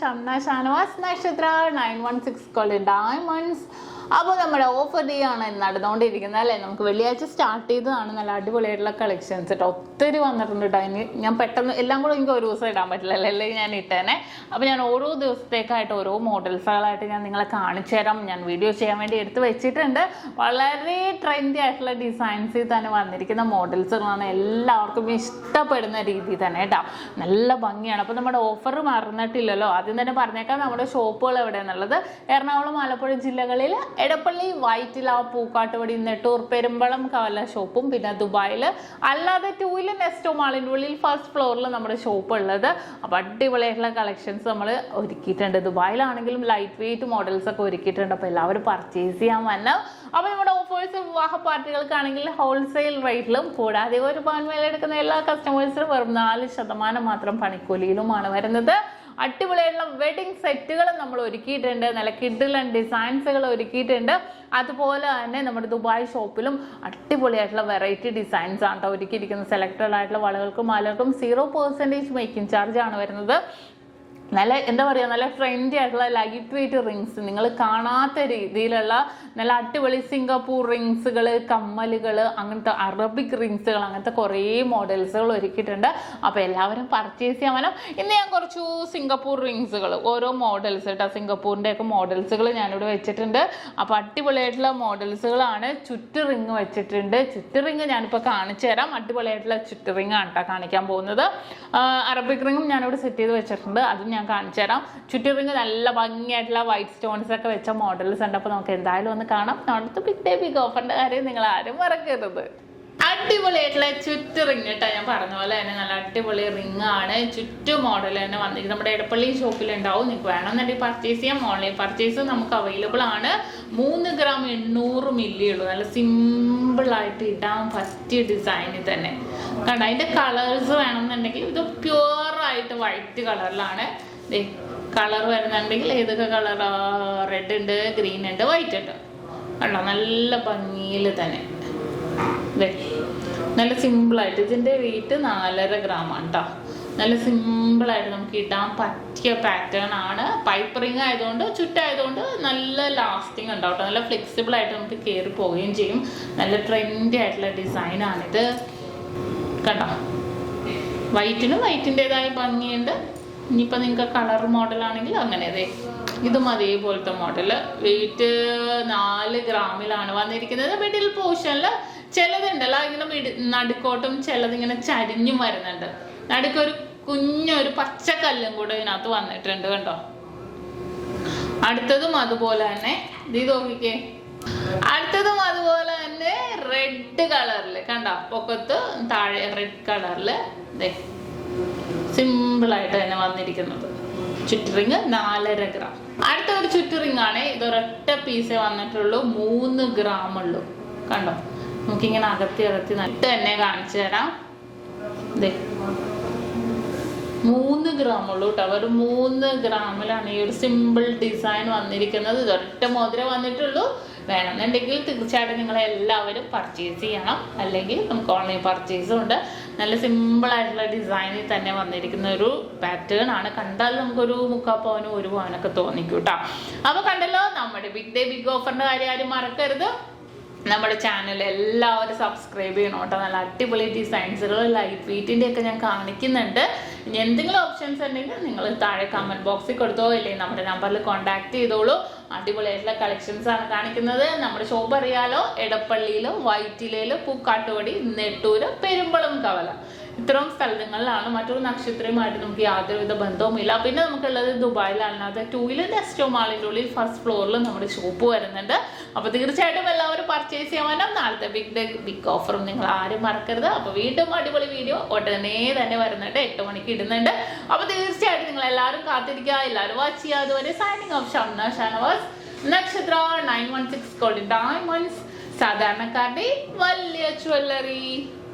Shamna Shanwas Nakshatra 916 Golden Diamonds. അപ്പോൾ നമ്മുടെ offer day ആണ് നടന്നുകൊണ്ടിരിക്കുന്നത് അല്ലേ. നമുക്ക് വെള്ളിയാഴ്ച സ്റ്റാർട്ട് ചെയ്തതാണ്. നല്ല അടിപൊളിയായിട്ടുള്ള കളക്ഷൻസ് കേട്ടോ, ഒത്തിരി വന്നിട്ടുണ്ട് കേട്ടോ. ഇനി ഞാൻ പെട്ടെന്ന് എല്ലാം കൂടെ എനിക്ക് ഒരു ദിവസം ഇടാൻ പറ്റില്ല, അല്ലെങ്കിൽ ഞാൻ ഇട്ടേനെ. അപ്പോൾ ഞാൻ ഓരോ ദിവസത്തേക്കായിട്ട് ഓരോ മോഡൽസുകളായിട്ട് ഞാൻ നിങ്ങളെ കാണിച്ചു തരാം. ഞാൻ വീഡിയോ ചെയ്യാൻ വേണ്ടി എടുത്ത് വെച്ചിട്ടുണ്ട്. വളരെ ട്രെൻഡി ആയിട്ടുള്ള ഡിസൈൻസിൽ തന്നെ വന്നിരിക്കുന്ന മോഡൽസുകളാണ്. എല്ലാവർക്കും ഇഷ്ടപ്പെടുന്ന രീതി തന്നെ കേട്ടോ, നല്ല ഭംഗിയാണ്. അപ്പോൾ നമ്മുടെ ഓഫർ മറന്നിട്ടില്ലല്ലോ, ആദ്യം തന്നെ പറഞ്ഞേക്കാം നമ്മുടെ ഷോപ്പുകൾ എവിടെയാണെന്നുള്ളത്. എറണാകുളം, ആലപ്പുഴ ജില്ലകളിൽ എടപ്പള്ളി, വൈറ്റില, പൂക്കാട്ടുപടി, നെട്ടൂർ, പെരുമ്പളം, കവല ഷോപ്പും, പിന്നെ ദുബായിൽ അല്ലാതെ 2 നെസ്റ്റോ മാളിൻ്റെ ഉള്ളിൽ ഫസ്റ്റ് ഫ്ലോറിൽ നമ്മുടെ ഷോപ്പ് ഉള്ളത്. അപ്പോൾ അടിപൊളിയായിട്ടുള്ള കളക്ഷൻസ് നമ്മൾ ഒരുക്കിയിട്ടുണ്ട്. ദുബായിലാണെങ്കിലും ലൈറ്റ് വെയിറ്റ് മോഡൽസ് ഒക്കെ ഒരുക്കിയിട്ടുണ്ട്. അപ്പോൾ എല്ലാവരും പർച്ചേസ് ചെയ്യാൻ വരണം. അപ്പോൾ നമ്മുടെ ഓഫേഴ്സ് വിവാഹ പാർട്ടികൾക്കാണെങ്കിൽ ഹോൾസെയിൽ റേറ്റിലും, കൂടാതെ ഒരു പവൻ മേലെ എടുക്കുന്ന എല്ലാ കസ്റ്റമേഴ്സിനും വെറും 4% മാത്രം പണിക്കൂലിയിലുമാണ് വരുന്നത്. അടിപൊളിയായിട്ടുള്ള വെഡിങ് സെറ്റുകൾ നമ്മൾ ഒരുക്കിയിട്ടുണ്ട്. നല്ല കിഡിലൻ ഡിസൈൻസുകൾ ഒരുക്കിയിട്ടുണ്ട്. അതുപോലെ തന്നെ നമ്മുടെ ദുബായ് ഷോപ്പിലും അടിപൊളിയായിട്ടുള്ള വെറൈറ്റി ഡിസൈൻസ് ആണ് കേട്ടോ ഒരുക്കിയിരിക്കുന്നത്. സെലക്റ്റഡ് ആയിട്ടുള്ള വളകൾക്കും മാലകൾക്കും 0% മേക്കിംഗ് ചാർജ് ആണ് വരുന്നത്. നല്ല എന്താ പറയുക, നല്ല ട്രെൻഡി ആയിട്ടുള്ള ലൈറ്റ് വെയിറ്റ് റിങ്സ്, നിങ്ങൾ കാണാത്ത രീതിയിലുള്ള നല്ല അടിപൊളി സിംഗപ്പൂർ റിങ്സുകൾ, കമ്മലുകൾ, അങ്ങനത്തെ അറബിക് റിങ്സുകൾ, അങ്ങനത്തെ കുറേ മോഡൽസുകൾ ഒരുക്കിയിട്ടുണ്ട്. അപ്പോൾ എല്ലാവരും പർച്ചേസ് ചെയ്യാൻ വേണം. ഇന്ന് ഞാൻ കുറച്ചു സിംഗപ്പൂർ റിങ്സുകൾ, ഓരോ മോഡൽസ് കേട്ടോ, സിംഗപ്പൂരിൻ്റെ ഒക്കെ മോഡൽസുകൾ ഞാനിവിടെ വെച്ചിട്ടുണ്ട്. അപ്പോൾ അടിപൊളിയായിട്ടുള്ള മോഡൽസുകളാണ്. ചുറ്റ് റിങ് വെച്ചിട്ടുണ്ട്. ചുറ്റ് റിങ് ഞാനിപ്പോൾ കാണിച്ചു തരാം. അടിപൊളിയായിട്ടുള്ള ചുറ്റ് റിങ് ആണ് കേട്ടോ കാണിക്കാൻ പോകുന്നത്. അറബിക് റിങ്ങും ഞാനിവിടെ സെറ്റ് ചെയ്ത് വെച്ചിട്ടുണ്ട്, അതും ഞാൻ കാണിച്ചു തരാം. ചുറ്റി റിങ് നല്ല ഭംഗിയായിട്ടുള്ള വൈറ്റ് സ്റ്റോൺസ് ഒക്കെ വെച്ച മോഡൽസ് ഉണ്ട്. അപ്പോൾ നമുക്ക് എന്തായാലും ഒന്ന് കാണാം. നമ്മുടെ ബിഗ് ഡേ ബിഗ് ഓഫറിന്റെ കാര്യം നിങ്ങൾ ആരും മറക്കരുത്. അടിപൊളിയായിട്ടുള്ള ചുറ്റ് റിങ് കേട്ടോ, ഞാൻ പറഞ്ഞ പോലെ തന്നെ നല്ല അടിപൊളി റിങ് ആണ്. ചുറ്റു മോഡൽ തന്നെ വന്നിരിക്കുന്നത്. നമ്മുടെ എടപ്പള്ളി ഷോപ്പിൽ ഉണ്ടാവും. നിങ്ങൾക്ക് വേണമെന്നുണ്ടെങ്കിൽ പർച്ചേസ് ചെയ്യാം. ഓൺലൈൻ പർച്ചേസ് നമുക്ക് അവൈലബിൾ ആണ്. 3 ഗ്രാം 800 മില്ലി ഉള്ളൂ. നല്ല സിമ്പിൾ ആയിട്ട് ഇടാൻ പറ്റിയ ഡിസൈനിൽ തന്നെ കണ്ട. അതിന്റെ കളേഴ്സ് വേണമെന്നുണ്ടെങ്കിൽ ഇത് പ്യുവർ ആയിട്ട് വൈറ്റ് കളറിലാണ് കളർ വരുന്നുണ്ടെങ്കിൽ. ഏതൊക്കെ കളർ? റെഡ് ഉണ്ട്, ഗ്രീൻ ഉണ്ട്, വൈറ്റ് ഉണ്ട്. കണ്ടോ, നല്ല ഭംഗിയിൽ തന്നെ നല്ല സിമ്പിളായിട്ട്. ഇതിൻ്റെ വെയിറ്റ് 4.5 ഗ്രാം ആണ് കേട്ടോ. നല്ല സിമ്പിളായിട്ട് നമുക്ക് ഇടാൻ പറ്റിയ പാറ്റേൺ ആണ്. പൈപ്പ് റിങ് ആയതുകൊണ്ട്, ചുറ്റായതുകൊണ്ട് നല്ല ലാസ്റ്റിംഗ് ഉണ്ടാവും കേട്ടോ. നല്ല ഫ്ലെക്സിബിൾ ആയിട്ട് നമുക്ക് കയറി പോവുകയും ചെയ്യും. നല്ല ട്രെൻഡി ആയിട്ടുള്ള ഡിസൈനാണിത് കണ്ടോ. വൈറ്റിനും വൈറ്റിൻ്റെതായ ഭംഗിയുണ്ട്. ഇനിയിപ്പോൾ നിങ്ങൾക്ക് കളർ മോഡലാണെങ്കിൽ അങ്ങനെ ഇതും അതേപോലത്തെ മോഡല്. വെയിറ്റ് 4 ഗ്രാമിലാണ് വന്നിരിക്കുന്നത്. മിഡിൽ പോർഷനിൽ ചിലതുണ്ടല്ലോ ഇങ്ങനെ നടുക്കോട്ടും ചിലതിങ്ങനെ ചരിഞ്ഞും വരുന്നുണ്ട്. നടുക്കൊരു കുഞ്ഞൊരു പച്ചക്കല്ലും കൂടെ ഇതിനകത്ത് വന്നിട്ടുണ്ട് കണ്ടോ. അടുത്തതും അതുപോലെ തന്നെ ഇത് നോക്കിക്കേ. അടുത്തതും അതുപോലെ തന്നെ റെഡ് കളറിൽ കണ്ടോ, പൊക്കത്ത് താഴെ റെഡ് കളറിൽ സിമ്പിളായിട്ട് തന്നെ വന്നിരിക്കുന്നത്. ചുറ്ററിങ് 4.5 ഗ്രാം. അടുത്ത ഒരു ചുറ്ററിങ് ആണ്. ഇതൊരൊറ്റ പീസേ വന്നിട്ടുള്ളൂ. 3 ഗ്രാം ഉള്ളൂ കണ്ടോ. നമുക്കിങ്ങനെ അകത്തി നട്ട് തന്നെ കാണിച്ചു തരാം. 3 ഗ്രാം ഉള്ളൂ കേട്ടോ. ഒരു 3 ഗ്രാമിലാണ് ഈ ഒരു സിമ്പിൾ ഡിസൈൻ വന്നിരിക്കുന്നത്. ഇതൊരൊറ്റ മോതിരം വന്നിട്ടുള്ളൂ. വേണമെന്നുണ്ടെങ്കിൽ തീർച്ചയായിട്ടും നിങ്ങൾ എല്ലാവരും പർച്ചേസ് ചെയ്യണം. അല്ലെങ്കിൽ നമുക്ക് ഓൺലൈൻ പർച്ചേസും ഉണ്ട്. നല്ല സിമ്പിളായിട്ടുള്ള ഡിസൈനിൽ തന്നെ വന്നിരിക്കുന്ന ഒരു പാറ്റേൺ ആണ്. കണ്ടാൽ നമുക്കൊരു 3/4 പവനും 1 പവനൊക്കെ തോന്നിക്കും കേട്ടോ. അപ്പോൾ കണ്ടല്ലോ, നമ്മുടെ ബിഗ് ഡേ ബിഗ് ഓഫറിൻ്റെ കാര്യം ആരും മറക്കരുത്. നമ്മുടെ ചാനൽ എല്ലാവരും സബ്സ്ക്രൈബ് ചെയ്യണം കേട്ടോ. നല്ല അടിപൊളി ഡിസൈൻസുകൾ ലൈറ്റ് വെയിറ്റിൻ്റെ ഒക്കെ ഞാൻ കാണിക്കുന്നുണ്ട്. ഇനി എന്തെങ്കിലും ഓപ്ഷൻസ് ഉണ്ടെങ്കിൽ നിങ്ങൾ താഴെ കമൻറ്റ് ബോക്സിൽ കൊടുത്തോ, ഇല്ലെങ്കിൽ നമ്മുടെ നമ്പറിൽ കോൺടാക്ട് ചെയ്തോളൂ. അടിപൊളിയായിട്ടുള്ള കളക്ഷൻസ് ആണ് കാണിക്കുന്നത്. നമ്മുടെ ഷോപ്പ് അറിയാലോ, എടപ്പള്ളിയിൽ, വൈറ്റിലയിൽ, പൂക്കാട്ടുപടി, നെട്ടൂര്, പെരുമ്പളം, കവല ഇത്തരം സ്ഥലങ്ങളിലാണ്. മറ്റൊരു നക്ഷത്രയുമായിട്ട് നമുക്ക് യാതൊരുവിധ ബന്ധവുമില്ല. പിന്നെ നമുക്കുള്ളത് ദുബായിലല്ലാതെ 2 നെസ്റ്റോ മാളിൻ്റെ ഉള്ളിൽ ഫസ്റ്റ് ഫ്ലോറിൽ നമ്മുടെ ഷോപ്പ് വരുന്നുണ്ട്. അപ്പോൾ തീർച്ചയായിട്ടും എല്ലാവരും പർച്ചേസ് ചെയ്യാൻ വേണം. നാളത്തെ ബിഗ് ഡേ ബിഗ് ഓഫറും നിങ്ങൾ ആരും മറക്കരുത്. അപ്പോൾ വീണ്ടും അടിപൊളി വീഡിയോ ഉടനെ തന്നെ വരുന്നുണ്ട്. 8 മണിക്ക് ഇടുന്നുണ്ട്. അപ്പോൾ തീർച്ചയായിട്ടും നിങ്ങൾ എല്ലാവരും കാത്തിരിക്കുക, എല്ലാവരും വാച്ച് ചെയ്യുക. അതുവരെ സൈനിങ് ഓഫ് ഷംന ഷാനവാസ്, നക്ഷത്ര 916 ഗോൾഡൻ ഡയമണ്ട്സ്, സാധാരണക്കാരുടെ വലിയ ജ്വല്ലറി.